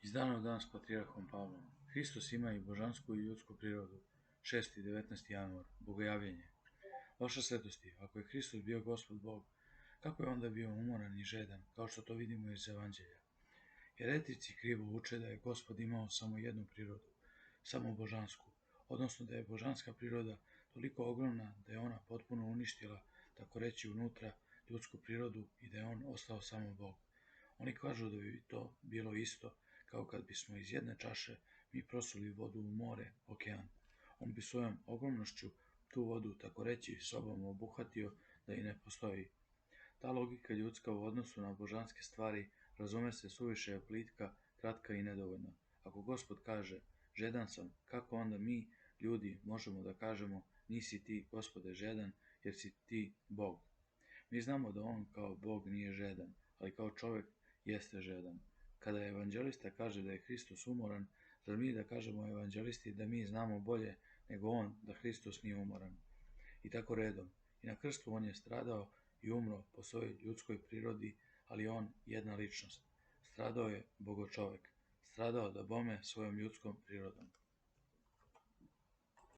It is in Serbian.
Iz dana u dan s patrijarhom Pavlom. Hristos ima i božansku i ljudsku prirodu. 6. i 19. januar. Bogojavljenje. Vaša svetosti, ako je Hristos bio Gospod Bog, kako je onda bio umoran i žedan, kao što to vidimo iz Evanđelja? Jeretici krivo uče da je Gospod imao samo jednu prirodu, samo božansku, odnosno da je božanska priroda toliko ogromna da je ona potpuno uništila, tako reći unutra, ljudsku prirodu i da je on ostao samo Bog. Oni kažu da bi to bilo isto kao kad bismo iz jedne čaše mi prosuli vodu u more, okean. On bi svojom ogromnošću tu vodu, tako reći, sobom obuhvatio da i ne postoji. Ta logika ljudska u odnosu na božanske stvari razume se suviše je plitka, kratka i nedovoljna. Ako Gospod kaže, žedan sam, kako onda mi, ljudi, možemo da kažemo, nisi ti, Gospode, žedan, jer si ti Bog? Mi znamo da on kao Bog nije žedan, ali kao čovek jeste žedan. Kada evanđelista kaže da je Hristos umoran, zar mi da kažemo evanđelisti da mi znamo bolje nego on da Hristos nije umoran? I tako redom. I na krstu on je stradao i umro po svojoj ljudskoj prirodi, ali on jedna ličnost. Stradao je bogočovek. Stradao da bome svojom ljudskom prirodom.